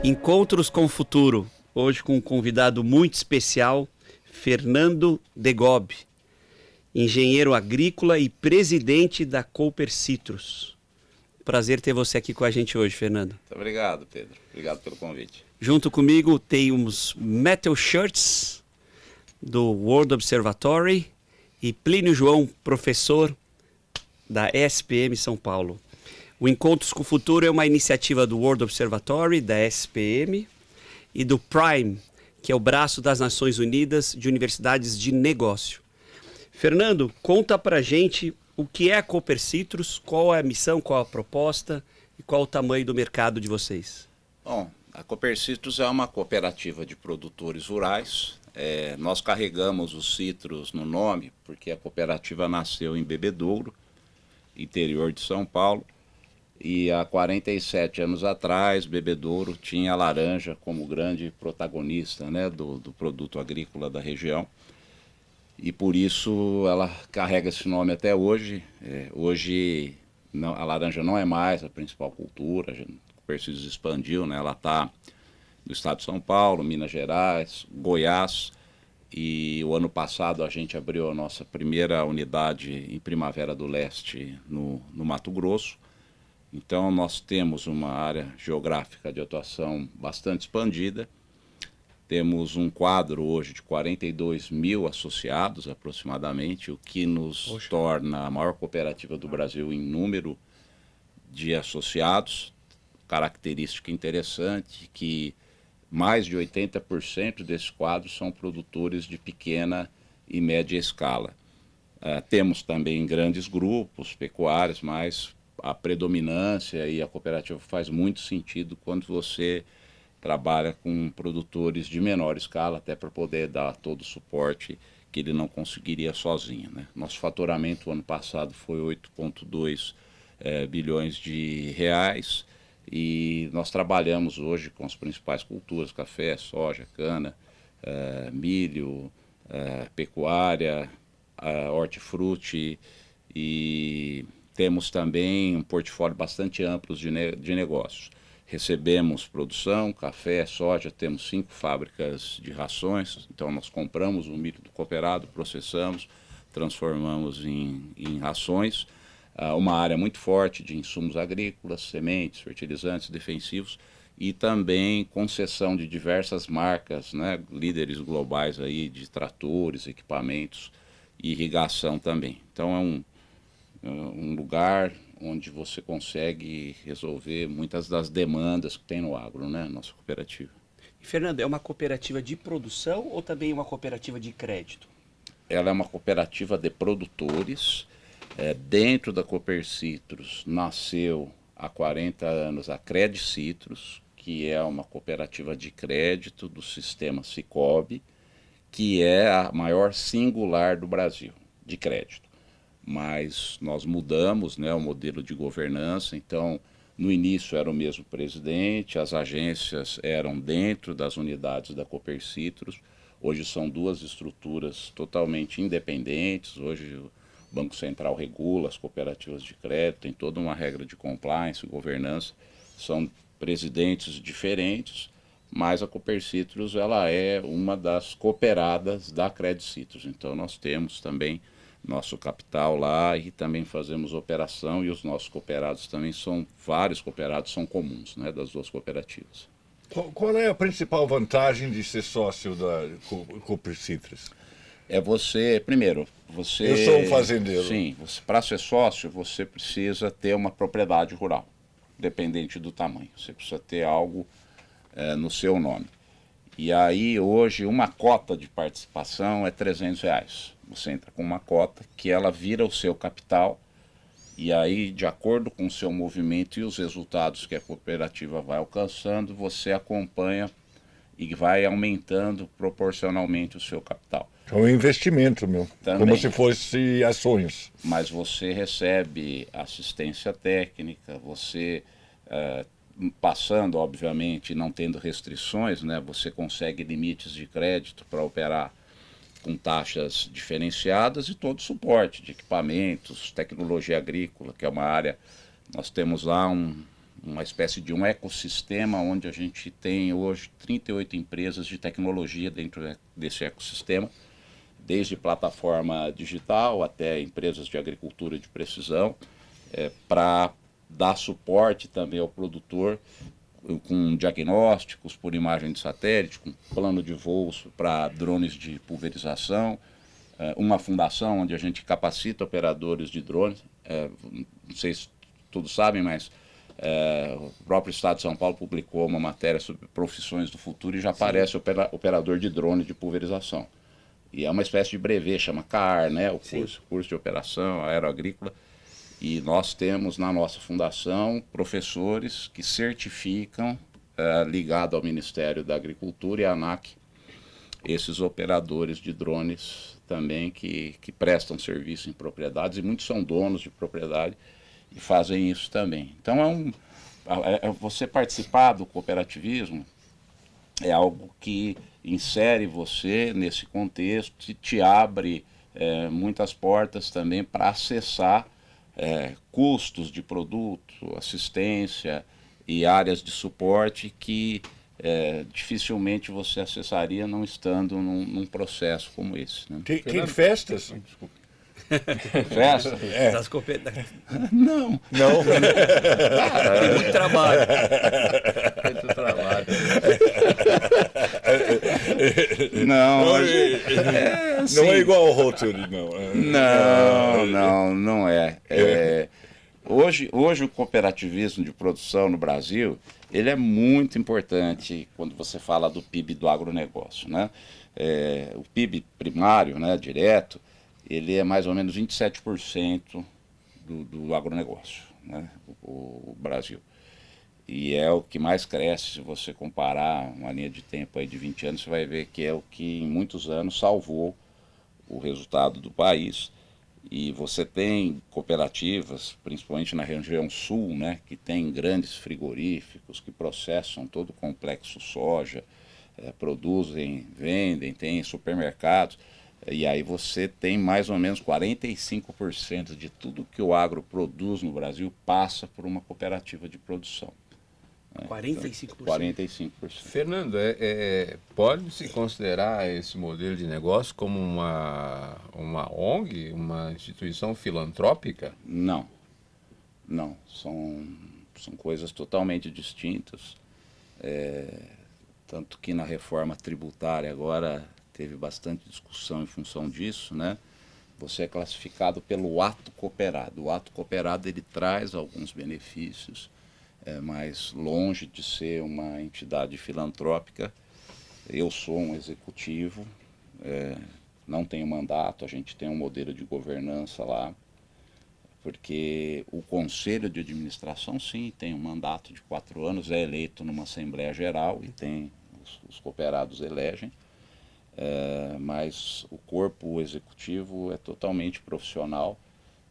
Encontros com o Futuro, hoje com um convidado muito especial, Fernando Degob, engenheiro agrícola e presidente da Cooper Citrus. Prazer ter você aqui com a gente hoje, Fernando. Muito obrigado, Pedro. Obrigado pelo convite. Junto comigo tem uns Metal Shirts do World Observatory e Plínio João, professor da SPM São Paulo. O Encontros com o Futuro é uma iniciativa do World Observatory, da SPM e do Prime, que é o braço das Nações Unidas de Universidades de Negócio. Fernando, conta pra gente o que é a Cooper Citrus, qual é a missão, qual a proposta e qual o tamanho do mercado de vocês. Bom, a Cooper Citrus é uma cooperativa de produtores rurais. Nós carregamos os citros no nome porque a cooperativa nasceu em Bebedouro, interior de São Paulo. E há 47 anos atrás, Bebedouro tinha a laranja como grande protagonista, né, do produto agrícola da região. E por isso ela carrega esse nome até hoje. Hoje não, a laranja não é mais a principal cultura, a Percis expandiu, né, ela está no estado de São Paulo, Minas Gerais, Goiás. E o ano passado a gente abriu a nossa primeira unidade em Primavera do Leste, no Mato Grosso. Então, nós temos uma área geográfica de atuação bastante expandida. Temos um quadro hoje de 42 mil associados, aproximadamente, o que nos torna a maior cooperativa do Brasil em número de associados. Característica interessante que mais de 80% desses quadros são produtores de pequena e média escala. Temos também grandes grupos pecuários, mas a predominância e a cooperativa faz muito sentido quando você trabalha com produtores de menor escala, até para poder dar todo o suporte que ele não conseguiria sozinho, né? Nosso faturamento ano passado foi 8,2 bilhões de reais e nós trabalhamos hoje com as principais culturas, café, soja, cana, milho, pecuária, hortifruti e temos também um portfólio bastante amplo de negócios. Recebemos produção, café, soja, temos 5 fábricas de rações, então nós compramos o milho do cooperado, processamos, transformamos em rações. Uma área muito forte de insumos agrícolas, sementes, fertilizantes, defensivos e também concessão de diversas marcas, né, líderes globais aí de tratores, equipamentos e irrigação também. Então é um lugar onde você consegue resolver muitas das demandas que tem no agro, né, nossa cooperativa. E, Fernando, é uma cooperativa de produção ou também uma cooperativa de crédito? Ela é uma cooperativa de produtores. Dentro da Cooper Citrus nasceu há 40 anos a Cred Citrus, que é uma cooperativa de crédito do sistema Sicob, que é a maior singular do Brasil de crédito. Mas nós mudamos, né, o modelo de governança, então no início era o mesmo presidente, as agências eram dentro das unidades da Cooper Citrus, hoje são 2 estruturas totalmente independentes, hoje o Banco Central regula as cooperativas de crédito, tem toda uma regra de compliance, governança, são presidentes diferentes, mas a Cooper Citrus ela é uma das cooperadas da Cred Citrus, então nós temos também nosso capital lá e também fazemos operação e os nossos cooperados também são, vários cooperados são comuns, né, das 2 cooperativas. Qual é a principal vantagem de ser sócio da Cooper Citrus? Primeiro, você... Eu sou um fazendeiro. Sim, para ser sócio você precisa ter uma propriedade rural, dependente do tamanho, você precisa ter algo no seu nome. E aí hoje uma cota de participação é R$300. Você entra com uma cota que ela vira o seu capital e aí de acordo com o seu movimento e os resultados que a cooperativa vai alcançando, você acompanha e vai aumentando proporcionalmente o seu capital. É um investimento, meu. Também. Como se fosse ações. Mas você recebe assistência técnica, você... passando, obviamente, não tendo restrições, né, você consegue limites de crédito para operar com taxas diferenciadas e todo o suporte de equipamentos, tecnologia agrícola, que é uma área, nós temos lá uma espécie de um ecossistema onde a gente tem hoje 38 empresas de tecnologia dentro desse ecossistema, desde plataforma digital até empresas de agricultura de precisão, para dar suporte também ao produtor com diagnósticos por imagem de satélite, com plano de voos para drones de pulverização, uma fundação onde a gente capacita operadores de drones. Não sei se todos sabem, mas o próprio Estado de São Paulo publicou uma matéria sobre profissões do futuro e já aparece operador de drone de pulverização. E é uma espécie de brevet, chama CAR, né? O curso de operação aeroagrícola. E nós temos na nossa fundação professores que certificam, ligado ao Ministério da Agricultura e à ANAC, esses operadores de drones também que prestam serviço em propriedades, e muitos são donos de propriedade e fazem isso também. Então você participar do cooperativismo é algo que insere você nesse contexto e te abre muitas portas também para acessar custos de produto, assistência e áreas de suporte que dificilmente você acessaria não estando num processo como esse. Né? Tem festas? Desculpa. Festa? Das Não. Não. Tem muito trabalho. Muito trabalho. Não, Não é igual ao Rotary, não. Não é. Hoje o cooperativismo de produção no Brasil, ele é muito importante quando você fala do PIB do agronegócio, né? O PIB primário, né, direto, ele é mais ou menos 27% do agronegócio, né, o Brasil. E é o que mais cresce. Se você comparar uma linha de tempo aí de 20 anos, você vai ver que é o que em muitos anos salvou o resultado do país. E você tem cooperativas, principalmente na região sul, né, que tem grandes frigoríficos que processam todo o complexo soja, produzem, vendem, tem supermercados. E aí você tem mais ou menos 45% de tudo que o agro produz no Brasil passa por uma cooperativa de produção. 45%. 45%. Fernando, pode-se considerar esse modelo de negócio como uma ONG, uma instituição filantrópica? Não. São coisas totalmente distintas. Tanto que na reforma tributária agora teve bastante discussão em função disso, né? Você é classificado pelo ato cooperado. O ato cooperado ele traz alguns benefícios, mas longe de ser uma entidade filantrópica. Eu sou um executivo, não tenho mandato, a gente tem um modelo de governança lá, porque o conselho de administração, sim, tem um mandato de 4 anos, é eleito numa Assembleia Geral e tem os cooperados elegem. Mas o corpo executivo é totalmente profissional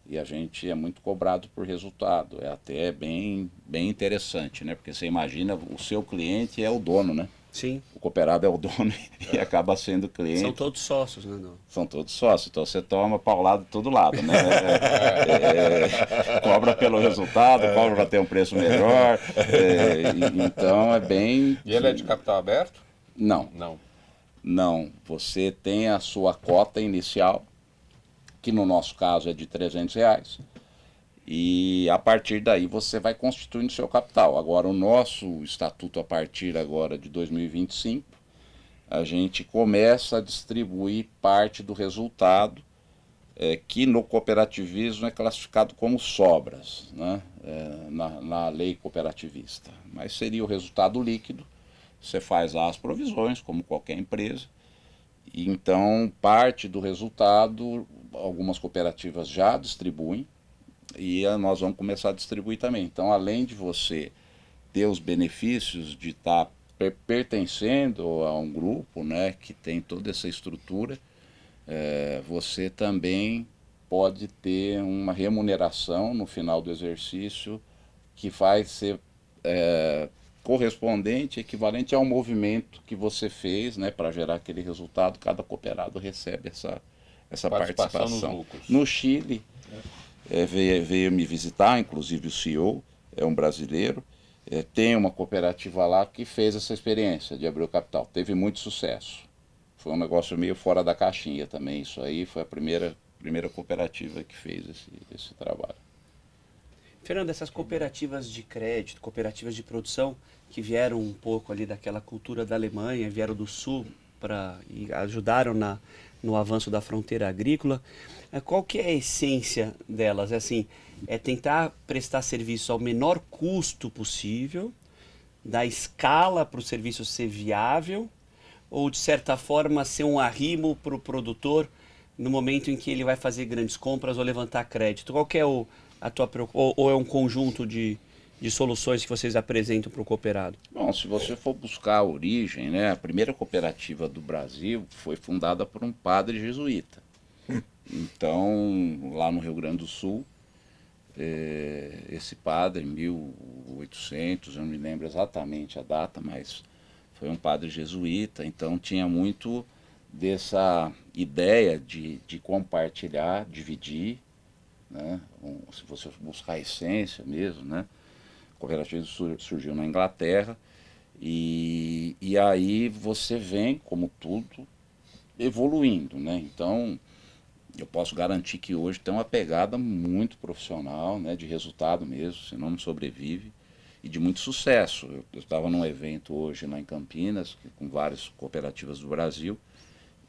e a gente é muito cobrado por resultado. É até bem interessante, né? Porque você imagina, o seu cliente é o dono, né? Sim. O cooperado é o dono e acaba sendo cliente. São todos sócios, né? Não. São todos sócios, então você toma paulada de todo lado, né? Cobra pelo resultado, cobra para ter um preço melhor. Então é bem... E ele é de capital aberto? Não. Não, você tem a sua cota inicial, que no nosso caso é de R$300, e a partir daí você vai constituindo seu capital. Agora, o nosso estatuto, a partir agora de 2025, a gente começa a distribuir parte do resultado, que no cooperativismo é classificado como sobras, né? Na lei cooperativista. Mas seria o resultado líquido. Você faz lá as provisões, como qualquer empresa, e então parte do resultado, algumas cooperativas já distribuem, e nós vamos começar a distribuir também. Então, além de você ter os benefícios de estar pertencendo a um grupo, né, que tem toda essa estrutura, você também pode ter uma remuneração no final do exercício que vai ser correspondente, equivalente ao movimento que você fez, né, para gerar aquele resultado. Cada cooperado recebe essa participação. Nos lucros. No Chile, veio me visitar, inclusive o CEO, é um brasileiro, Tem uma cooperativa lá que fez essa experiência de abrir o capital. Teve muito sucesso. Foi um negócio meio fora da caixinha também. Isso aí foi a primeira cooperativa que fez esse trabalho. Fernando, essas cooperativas de crédito, cooperativas de produção, que vieram um pouco ali daquela cultura da Alemanha, vieram do Sul e ajudaram no avanço da fronteira agrícola, qual que é a essência delas? É tentar prestar serviço ao menor custo possível, dar escala para o serviço ser viável, ou de certa forma ser um arrimo para o produtor no momento em que ele vai fazer grandes compras ou levantar crédito? Qual que é a tua preocupação? Ou é um conjunto de soluções que vocês apresentam para o cooperado? Bom, se você for buscar a origem, né, a primeira cooperativa do Brasil foi fundada por um padre jesuíta. Então, lá no Rio Grande do Sul, esse padre, em 1800, eu não me lembro exatamente a data, mas foi um padre jesuíta, então tinha muito dessa ideia de compartilhar, dividir, né? Se você buscar a essência mesmo, né? A cooperativa surgiu na Inglaterra e aí você vem, como tudo, evoluindo, né? Então, eu posso garantir que hoje tem uma pegada muito profissional, né? De resultado mesmo, senão não sobrevive, e de muito sucesso. Eu estava num evento hoje lá em Campinas, com várias cooperativas do Brasil,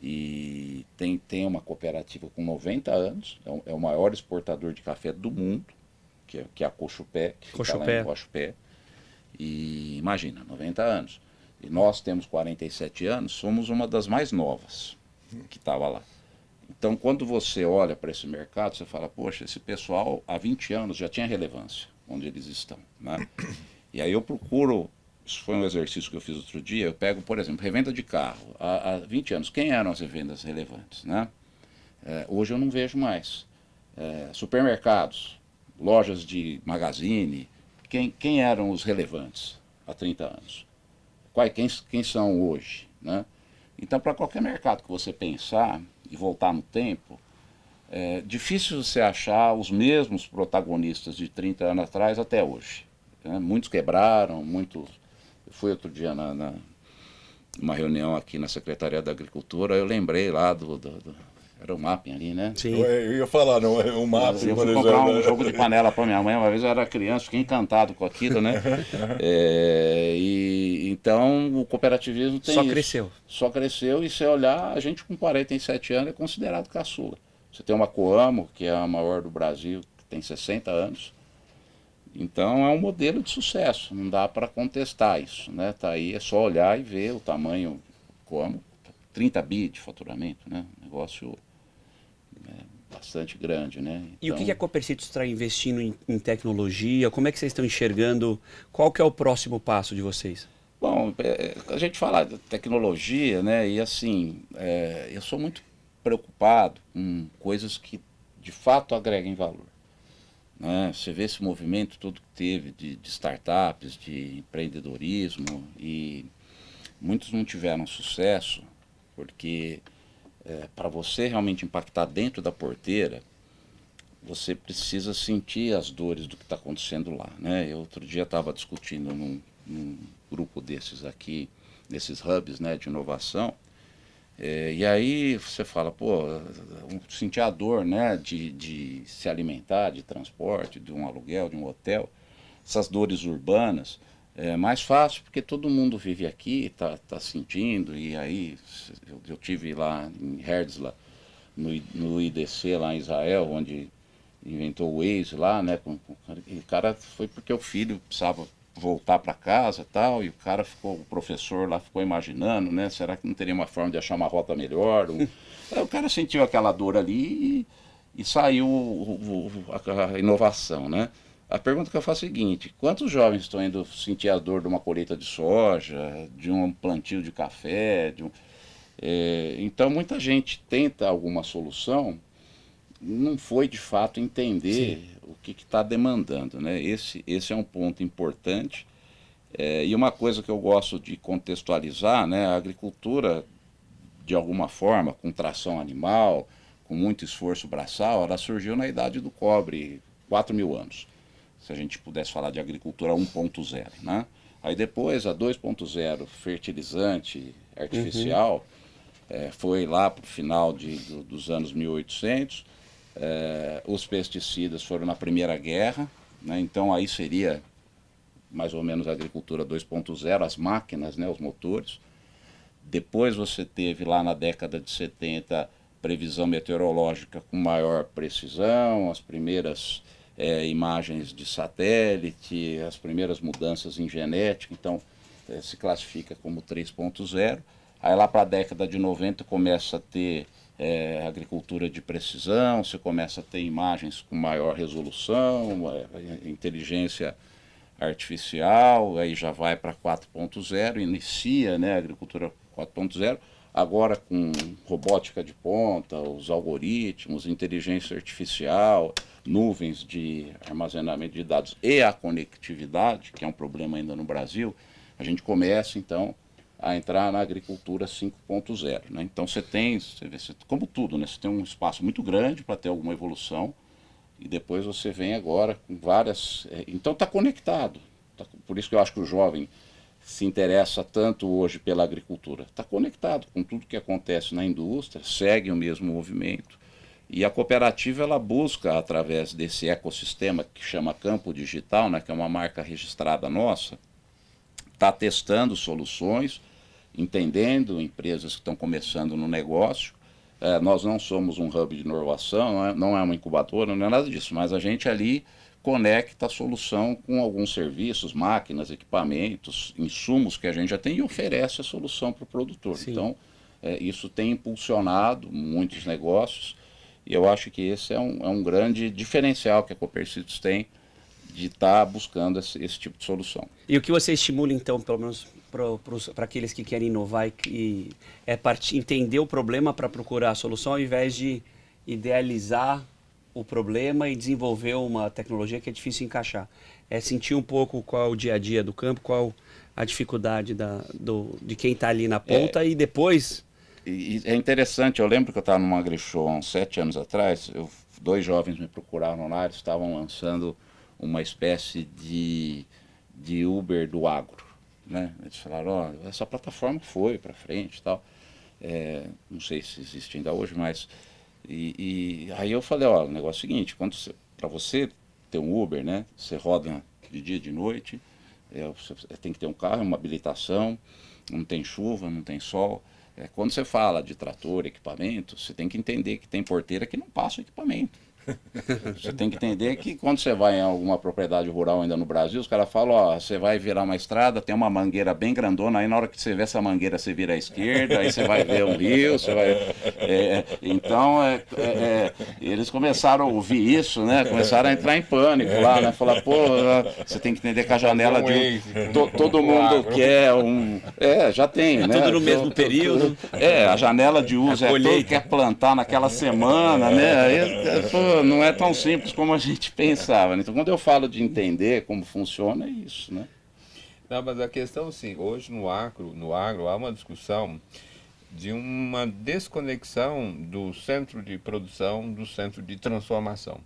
e tem uma cooperativa com 90 anos, é o maior exportador de café do mundo, que é a Cochupé, que fica lá em Cochupé. E imagina, 90 anos. E nós temos 47 anos, somos uma das mais novas que estava lá. Então, quando você olha para esse mercado, você fala, poxa, esse pessoal há 20 anos já tinha relevância onde eles estão, né? E aí eu procuro, isso foi um exercício que eu fiz outro dia, eu pego, por exemplo, revenda de carro. Há 20 anos, quem eram as revendas relevantes, né? Hoje eu não vejo mais. Supermercados, lojas de magazine, quem eram os relevantes há 30 anos? Quem são hoje, né? Então, para qualquer mercado que você pensar e voltar no tempo, é difícil você achar os mesmos protagonistas de 30 anos atrás até hoje, né? Muitos quebraram, muitos... Eu fui outro dia numa reunião aqui na Secretaria da Agricultura, eu lembrei lá era o Mapping ali, né? Sim. Eu ia falar, não é um Mapping. Eu fui comprar um jogo de panela para minha mãe, uma vez eu era criança, fiquei encantado com aquilo, né? Então o cooperativismo tem Só isso. cresceu. Só cresceu, e se olhar, a gente com 47 anos é considerado caçula. Você tem uma Coamo, que é a maior do Brasil, que tem 60 anos. Então é um modelo de sucesso, não dá para contestar isso, né? Tá aí, é só olhar e ver o tamanho Coamo, 30 bi de faturamento, né? Negócio bastante grande, né? Então... E o que a Copercitos está investindo em tecnologia? Como é que vocês estão enxergando? Qual que é o próximo passo de vocês? Bom, a gente fala de tecnologia, né? E assim, eu sou muito preocupado com coisas que de fato agreguem valor, né? Você vê esse movimento todo que teve de startups, de empreendedorismo, e muitos não tiveram sucesso porque para você realmente impactar dentro da porteira, você precisa sentir as dores do que está acontecendo lá, né? Eu outro dia estava discutindo num grupo desses aqui, desses hubs, né, de inovação, e aí você fala, pô, sentir a dor, né, de se alimentar, de transporte, de um aluguel, de um hotel, essas dores urbanas, é mais fácil porque todo mundo vive aqui, tá sentindo. E aí eu tive lá em Herzl, no IDC lá em Israel, onde inventou o Waze lá, né? E o cara foi porque o filho precisava voltar para casa e tal, e o professor lá ficou imaginando, né? Será que não teria uma forma de achar uma rota melhor? Aí o cara sentiu aquela dor ali e saiu a inovação, né? A pergunta que eu faço é a seguinte: quantos jovens estão indo sentir a dor de uma colheita de soja, de um plantio de café? Então muita gente tenta alguma solução, não foi de fato entender o que está demandando, né? Esse é um ponto importante. E uma coisa que eu gosto de contextualizar, né? A agricultura, de alguma forma, com tração animal, com muito esforço braçal, ela surgiu na idade do cobre, 4.000 anos. se a gente pudesse falar de agricultura 1.0, né? Aí depois a 2.0, fertilizante artificial, foi lá para o final dos anos 1800. Os pesticidas foram na Primeira Guerra, né? Então aí seria mais ou menos a agricultura 2.0, as máquinas, né, os motores. Depois você teve lá na década de 70 previsão meteorológica com maior precisão, as primeiras imagens de satélite, as primeiras mudanças em genética, então se classifica como 3.0. Aí lá para a década de 90 começa a ter agricultura de precisão, você começa a ter imagens com maior resolução, inteligência artificial, aí já vai para 4.0, inicia, né, a agricultura 4.0, agora com robótica de ponta, os algoritmos, inteligência artificial, nuvens de armazenamento de dados e a conectividade, que é um problema ainda no Brasil, a gente começa então a entrar na agricultura 5.0, né? Então você vê, como tudo, né? Você tem um espaço muito grande para ter alguma evolução, e depois você vem agora com várias... então está conectado. Por isso que eu acho que o jovem se interessa tanto hoje pela agricultura. Está conectado com tudo que acontece na indústria, segue o mesmo movimento. E a cooperativa ela busca, através desse ecossistema que chama Campo Digital, né, que é uma marca registrada nossa, está testando soluções, entendendo empresas que estão começando no negócio. Nós não somos um hub de inovação, não é uma incubadora, não é nada disso, mas a gente ali conecta a solução com alguns serviços, máquinas, equipamentos, insumos que a gente já tem e oferece a solução para o produtor. Sim. Então, isso tem impulsionado muitos negócios e eu acho que esse é um grande diferencial que a Copercitos tem de estar buscando esse tipo de solução. E o que você estimula, então, pelo menos para aqueles que querem inovar entender o problema para procurar a solução, ao invés de idealizar o problema e desenvolver uma tecnologia que é difícil encaixar. É sentir um pouco qual o dia a dia do campo, qual a dificuldade de quem está ali na ponta e depois... E é interessante, eu lembro que eu estava numa AgriShow há uns 7 anos atrás, 2 jovens me procuraram lá, eles estavam lançando uma espécie de Uber do agro, né? Eles falaram, essa plataforma foi para frente e tal, não sei se existe ainda hoje, mas... E aí eu falei, o negócio é o seguinte, para você ter um Uber, né, você roda de dia e de noite, você tem que ter um carro, uma habilitação, não tem chuva, não tem sol. Quando você fala de trator, equipamento, você tem que entender que tem porteira que não passa o equipamento. Você tem que entender que quando você vai em alguma propriedade rural ainda no Brasil, os caras falam, você vai virar uma estrada, tem uma mangueira bem grandona, aí na hora que você vê essa mangueira, você vira à esquerda, aí você vai ver um rio, você vai... Então, eles começaram a ouvir isso, né? Começaram a entrar em pânico lá, né? Falar, você tem que entender que a janela de... todo mundo quer já tem, né? Tudo no mesmo período. A janela de uso todo quer plantar naquela semana, né? Aí, não é tão simples como a gente pensava, né? Então, quando eu falo de entender como funciona, é isso, né? Não, mas a questão, sim, hoje no agro há uma discussão de uma desconexão do centro de produção do centro de transformação.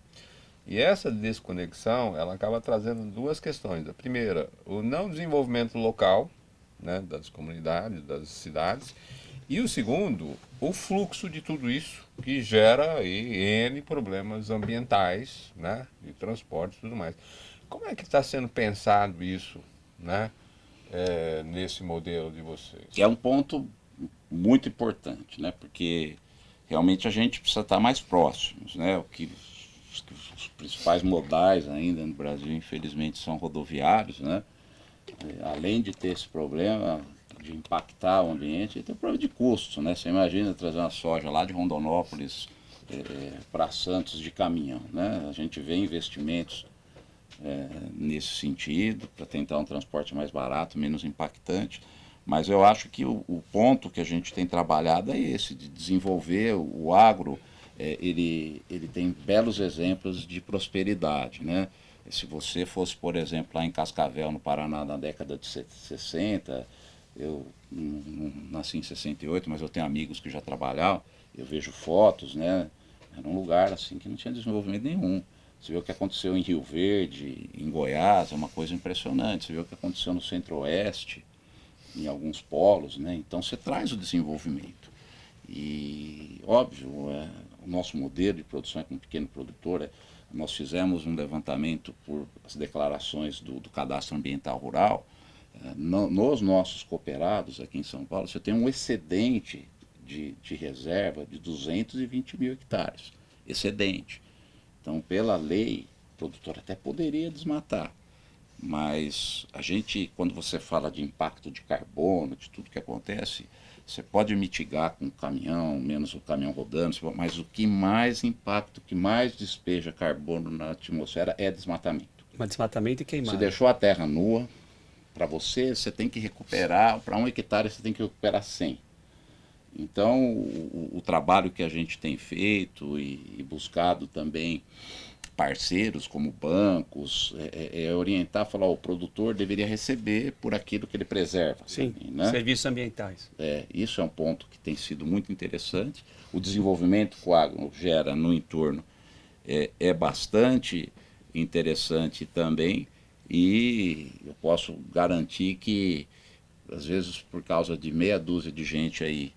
E essa desconexão, ela acaba trazendo 2 questões. A primeira, o não desenvolvimento local, né, das comunidades, das cidades, e o segundo, o fluxo de tudo isso, que gera aí N problemas ambientais, né, de transporte e tudo mais. Como é que está sendo pensado isso, né, nesse modelo de vocês? É um ponto muito importante, né, porque realmente a gente precisa estar mais próximos, né, os principais modais ainda no Brasil, infelizmente, são rodoviários, né, além de ter esse problema de impactar o ambiente, tem o problema de custo, né? Você imagina trazer uma soja lá de Rondonópolis para Santos de caminhão, né? A gente vê investimentos nesse sentido, para tentar um transporte mais barato, menos impactante, mas eu acho que o ponto que a gente tem trabalhado é esse, de desenvolver o agro, ele tem belos exemplos de prosperidade, né? Se você fosse, por exemplo, lá em Cascavel, no Paraná, na década de 60, eu não nasci em 68, mas eu tenho amigos que já trabalhavam, eu vejo fotos, né? Era um lugar assim que não tinha desenvolvimento nenhum. Você vê o que aconteceu em Rio Verde, em Goiás, é uma coisa impressionante. Você vê o que aconteceu no Centro-Oeste, em alguns polos, né? Então você traz o desenvolvimento. E, óbvio, o nosso modelo de produção é com um pequeno produtor. Nós fizemos um levantamento por as declarações do Cadastro Ambiental Rural. Nos nossos cooperados aqui em São Paulo, você tem um excedente de reserva de 220 mil hectares. Excedente. Então, pela lei, o produtor até poderia desmatar. Mas a gente, quando você fala de impacto de carbono, de tudo que acontece, você pode mitigar com o caminhão, menos o caminhão rodando, mas o que mais impacta, o que mais despeja carbono na atmosfera é desmatamento. Mas desmatamento e Você queimada. deixou a terra nua, para você tem que recuperar, para 1 hectare você tem que recuperar 100. Então, o trabalho que a gente tem feito e buscado também parceiros como bancos, orientar, falar, o produtor deveria receber por aquilo que ele preserva. Sim, também, né? serviços ambientais. Isso é um ponto que tem sido muito interessante. O desenvolvimento que o agro gera no entorno é bastante interessante também, e eu posso garantir que, às vezes, por causa de meia dúzia de gente aí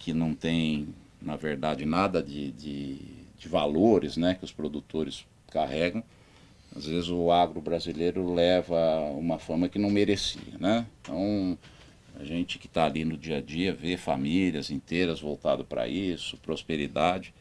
que não tem, na verdade, nada de valores, né, que os produtores carregam, às vezes o agro brasileiro leva uma fama que não merecia, né? Então, a gente que está ali no dia a dia vê famílias inteiras voltadas para isso, prosperidade,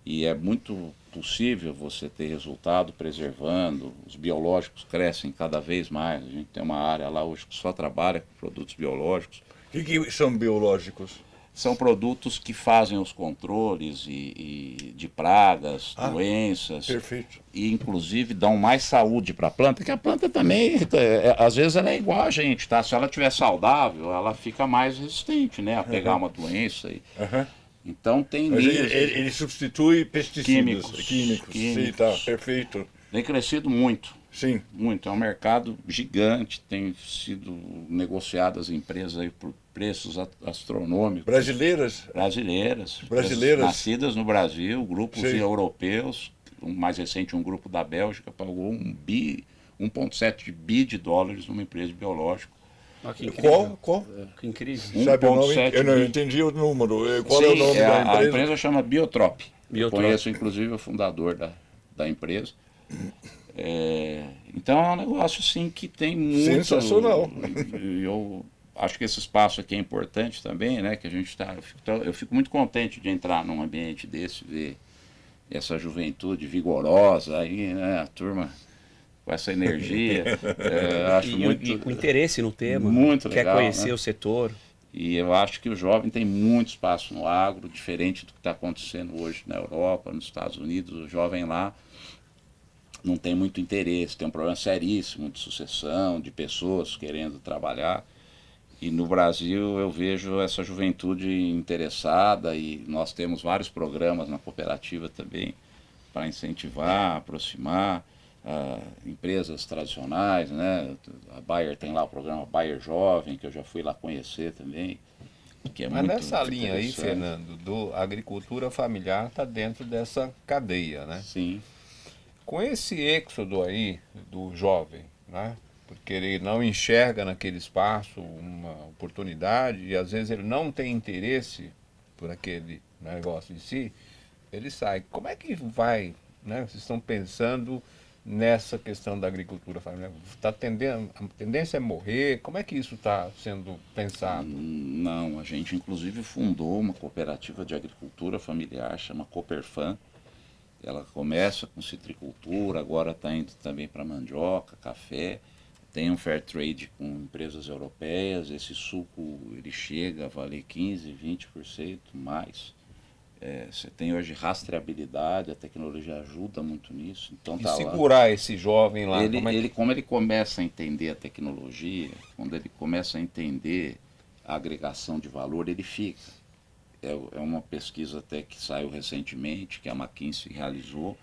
e é muito possível você ter resultado preservando. Os biológicos crescem cada vez mais. A gente tem uma área lá hoje que só trabalha com produtos biológicos. O que são biológicos? São produtos que fazem os controles de pragas, doenças. Perfeito. E inclusive dão mais saúde para a planta, que a planta também, às vezes ela é igual a gente, tá? Se ela estiver saudável, ela fica mais resistente, né, a pegar uma doença. Então tem linhas. Ele substitui pesticidas Químicos. Sim, tá, perfeito. Tem crescido muito. Sim. Muito. É um mercado gigante, tem sido negociadas empresas aí por preços astronômicos. Brasileiras? Brasileiras. Nascidas no Brasil, grupos europeus. O mais recente, um grupo da Bélgica, pagou 1,7 bi de dólares numa empresa de biológico. Ah, que incrível. Qual? Que incrível. Sabe o nome? 1,7 Eu não bi. entendi o número. Qual Sim, é o nome da empresa? A empresa chama Biotrop. Biotrop. Conheço, inclusive, o fundador da empresa. Então é um negócio assim que tem muito. Sensacional. Eu acho que esse espaço aqui é importante também, né? Que a gente tá. Eu fico muito contente de entrar num ambiente desse, ver essa juventude vigorosa aí, né? A turma com essa energia. Acho E com interesse no tema. Muito legal, quer conhecer né? o setor. E eu acho que o jovem tem muito espaço no agro, diferente do que está acontecendo hoje na Europa, nos Estados Unidos. O jovem lá não tem muito interesse, tem um problema seríssimo de sucessão, de pessoas querendo trabalhar. E no Brasil eu vejo essa juventude interessada, e nós temos vários programas na cooperativa também para incentivar, aproximar empresas tradicionais, né? A Bayer tem lá o programa Bayer Jovem, que eu já fui lá conhecer também. Que é Mas muito nessa linha aí, interessante. Fernando, a agricultura familiar está dentro dessa cadeia, né? Sim. Com esse êxodo aí do jovem, né? Porque ele não enxerga naquele espaço uma oportunidade e às vezes ele não tem interesse por aquele negócio em si, ele sai. Como é que vai, né? Vocês estão pensando nessa questão da agricultura familiar? A tendência é morrer? Como é que isso está sendo pensado? Não, a gente inclusive fundou uma cooperativa de agricultura familiar, chama Cooperfam. Ela começa com citricultura, agora está indo também para mandioca, café. Tem um fair trade com empresas europeias. Esse suco ele chega a valer 15%, 20% mais. Você tem hoje rastreabilidade, a tecnologia ajuda muito nisso. Então E tá segurar lá. esse jovem lá? Como ele começa a entender a tecnologia, quando ele começa a entender a agregação de valor, ele fica. É uma pesquisa até que saiu recentemente, que a McKinsey realizou.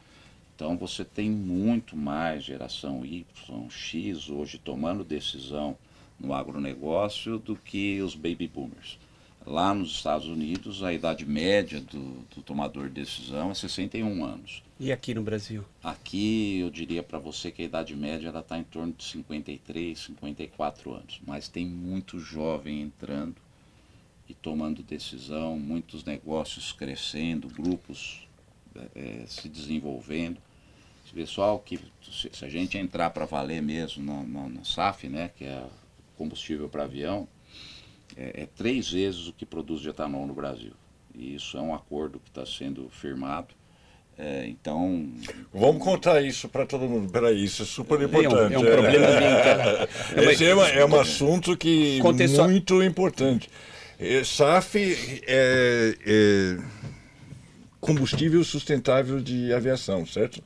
Então você tem muito mais geração Y, X hoje tomando decisão no agronegócio do que os baby boomers. Lá nos Estados Unidos, a idade média do tomador de decisão é 61 anos. E aqui no Brasil? Aqui eu diria para você que a idade média está em torno de 53, 54 anos. Mas tem muito jovem entrando e tomando decisão, muitos negócios crescendo, grupos se desenvolvendo. Esse pessoal que, se a gente entrar para valer mesmo na SAF, né, que é combustível para avião, é 3 vezes o que produz de etanol no Brasil. E isso é um acordo que está sendo firmado. Então... Vamos contar isso para todo mundo. Peraí, isso é super importante. É um problema ambiental. Esse é um assunto que muito importante. SAF é combustível sustentável de aviação, certo?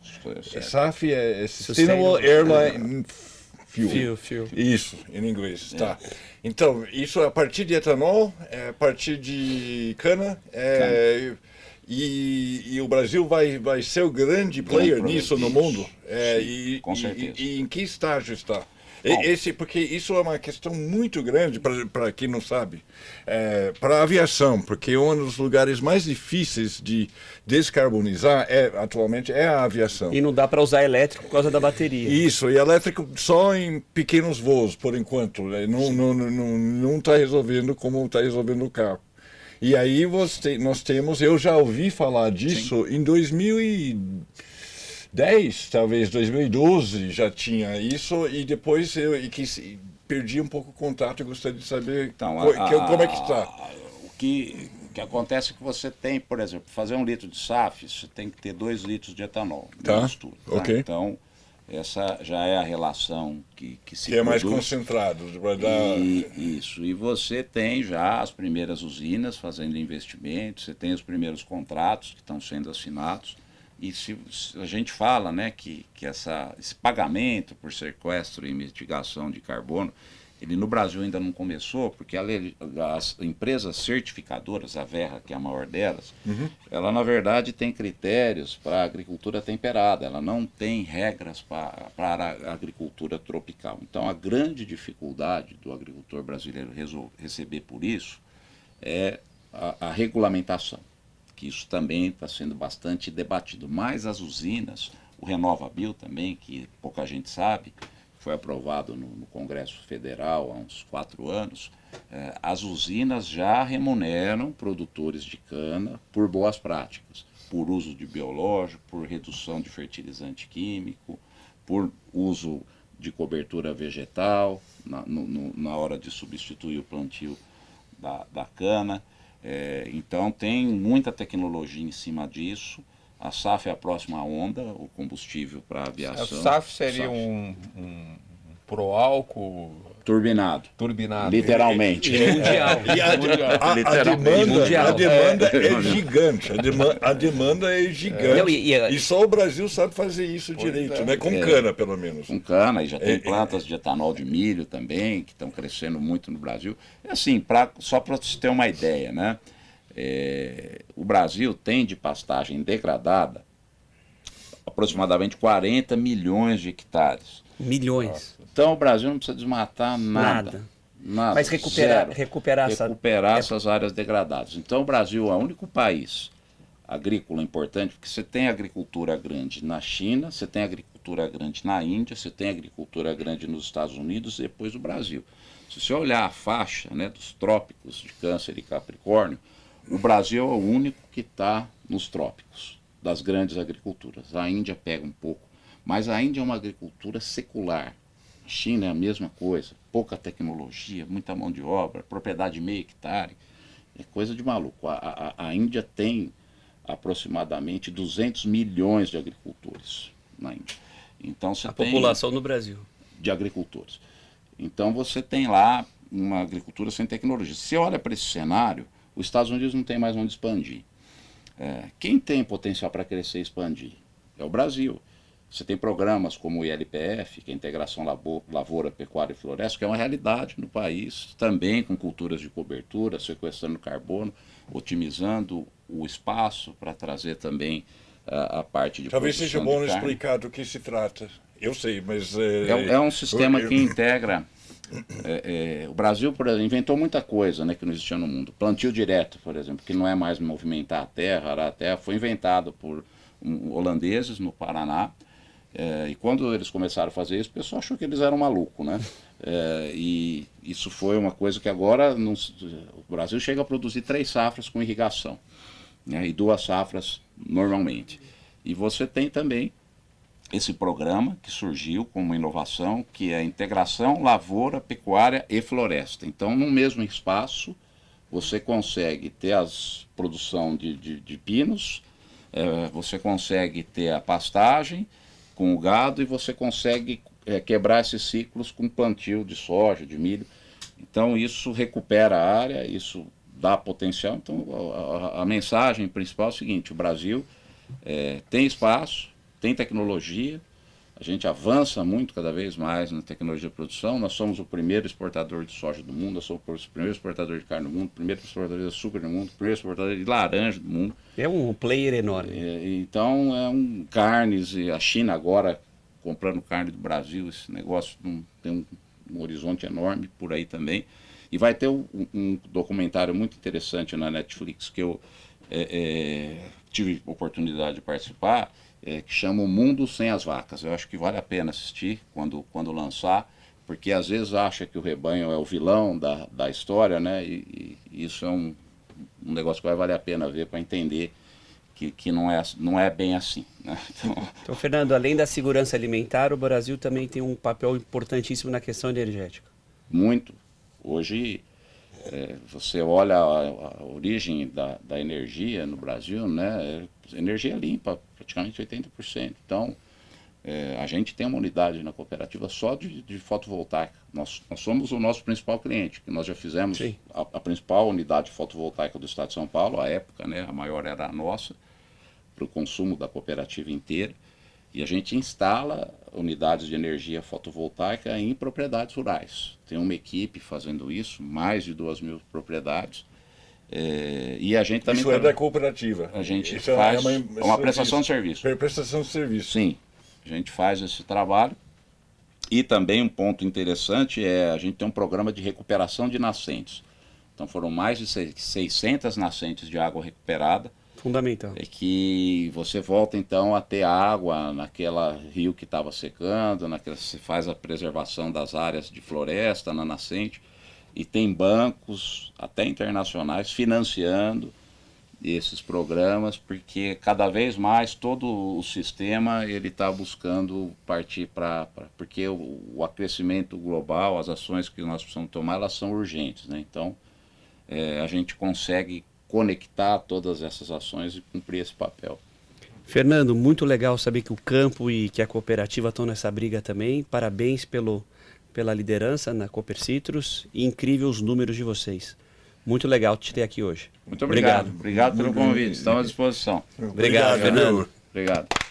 SAF é Sustainable Airline Fuel. Isso, em inglês. Tá. Então, isso é a partir de etanol, a partir de cana. E o Brasil vai ser o grande player nisso no mundo? Sim, com certeza. E em que estágio está? Porque isso é uma questão muito grande para quem não sabe. Para a aviação, porque um dos lugares mais difíceis de descarbonizar atualmente é a aviação. E não dá para usar elétrico por causa da bateria. Isso, e elétrico só em pequenos voos, por enquanto. Não está resolvendo como está resolvendo o carro. E aí nós temos, eu já ouvi falar disso em 2010, talvez 2012 já tinha isso, e depois eu perdi um pouco o contato e gostaria de saber então, como é que está. O que acontece é que você tem, por exemplo, fazer 1 litro de SAF, você tem que ter 2 litros de etanol. Tá, tudo, tá? ok. Então, essa já é a relação que se que é mais concentrado. Isso. E você tem já as primeiras usinas fazendo investimentos, você tem os primeiros contratos que estão sendo assinados. E se a gente fala, né, que esse pagamento por sequestro e mitigação de carbono, ele no Brasil ainda não começou, porque as empresas certificadoras, a Verra, que é a maior delas, ela na verdade tem critérios para a agricultura temperada, ela não tem regras para a agricultura tropical. Então a grande dificuldade do agricultor brasileiro receber por isso é a regulamentação, que isso também está sendo bastante debatido. Mas as usinas, o RenovaBio também, que pouca gente sabe, foi aprovado no Congresso Federal há uns 4 anos, as usinas já remuneram produtores de cana por boas práticas, por uso de biológico, por redução de fertilizante químico, por uso de cobertura vegetal na hora de substituir o plantio da cana. Então tem muita tecnologia em cima disso. A SAF é a próxima onda, o combustível para aviação. A SAF seria um proálcool turbinado. Literalmente. Mundial. A demanda é gigante. A demanda é gigante. E só o Brasil sabe fazer isso direito, né? Com cana, pelo menos. Com cana, e já tem plantas de etanol de milho também, que estão crescendo muito no Brasil. Assim, só para você ter uma ideia, né? O Brasil tem de pastagem degradada aproximadamente 40 milhões de hectares. Milhões. Então o Brasil não precisa desmatar nada. Mas recuperar essas áreas degradadas. Então o Brasil é o único país agrícola importante, porque você tem agricultura grande na China, você tem agricultura grande na Índia, você tem agricultura grande nos Estados Unidos e depois o Brasil. Se você olhar a faixa, né, dos trópicos de Câncer e Capricórnio, o Brasil é o único que está nos trópicos das grandes agriculturas. A Índia pega um pouco, mas a Índia é uma agricultura secular. A China é a mesma coisa, pouca tecnologia, muita mão de obra, propriedade de meio hectare, é coisa de maluco. A Índia tem aproximadamente 200 milhões de agricultores na Índia. Então você tem população no Brasil de agricultores. Então você tem lá uma agricultura sem tecnologia. Se você olha para esse cenário, os Estados Unidos não tem mais onde expandir. Quem tem potencial para crescer e expandir? É o Brasil. Você tem programas como o ILPF, que é a Integração Lavoura, Pecuária e Floresta, que é uma realidade no país, também com culturas de cobertura, sequestrando carbono, otimizando o espaço para trazer também a parte de talvez seja bom explicar do que se trata. Eu sei, mas... É um sistema que integra O Brasil, por exemplo, inventou muita coisa, né, que não existia no mundo. Plantio direto, por exemplo, que não é mais movimentar a terra, arar a terra, foi inventado por holandeses no Paraná. E quando eles começaram a fazer isso, o pessoal achou que eles eram malucos, né? E isso foi uma coisa que agora o Brasil chega a produzir 3 safras com irrigação, né, e 2 safras normalmente. E você tem também esse programa que surgiu como uma inovação, que é a integração lavoura, pecuária e floresta. Então, no mesmo espaço, você consegue ter a produção de pinos, você consegue ter a pastagem com o gado e você consegue quebrar esses ciclos com plantio de soja, de milho. Então, isso recupera a área, isso dá potencial. Então, a mensagem principal é o seguinte: o Brasil tem espaço, tem tecnologia, a gente avança muito cada vez mais na tecnologia de produção. Nós somos o primeiro exportador de soja do mundo, nós somos o primeiro exportador de carne do mundo, o primeiro exportador de açúcar do mundo, o primeiro exportador de laranja do mundo. É um player enorme. Então, carnes, e a China agora comprando carne do Brasil, esse negócio tem um horizonte enorme por aí também. E vai ter um documentário muito interessante na Netflix que eu tive oportunidade de participar, que chama O Mundo Sem as Vacas. Eu acho que vale a pena assistir quando lançar, porque às vezes acha que o rebanho é o vilão da história, né? E isso é um negócio que vai valer a pena ver para entender que não é bem assim, né? Então, Fernando, além da segurança alimentar, o Brasil também tem um papel importantíssimo na questão energética. Muito. Hoje, você olha a origem da energia no Brasil, né? Energia limpa, praticamente 80%. Então, a gente tem uma unidade na cooperativa só de fotovoltaica. Nós somos o nosso principal cliente, que nós já fizemos a principal unidade fotovoltaica do estado de São Paulo, à época, né? A maior era a nossa, para o consumo da cooperativa inteira. E a gente instala unidades de energia fotovoltaica em propriedades rurais. Tem uma equipe fazendo isso, mais de 2.000 propriedades. E a gente também... Isso é da cooperativa? A gente faz uma prestação de serviço. Prestação de serviço. Sim, a gente faz esse trabalho. E também um ponto interessante a gente tem um programa de recuperação de nascentes. Então foram mais de 600 nascentes de água recuperada. Fundamental. Que você volta então a ter água naquela rio que estava secando, você faz a preservação das áreas de floresta na nascente, e tem bancos, até internacionais, financiando esses programas, porque cada vez mais todo o sistema ele está buscando partir porque o aquecimento global, as ações que nós precisamos tomar, elas são urgentes, né? Então, a gente consegue conectar todas essas ações e cumprir esse papel. Fernando, muito legal saber que o campo e que a cooperativa estão nessa briga também. Parabéns pela liderança na Cooper Citrus e incrível os números de vocês. Muito legal te ter aqui hoje. Muito obrigado. Obrigado pelo convite. Estamos à disposição. Obrigado, Fernando. Obrigado.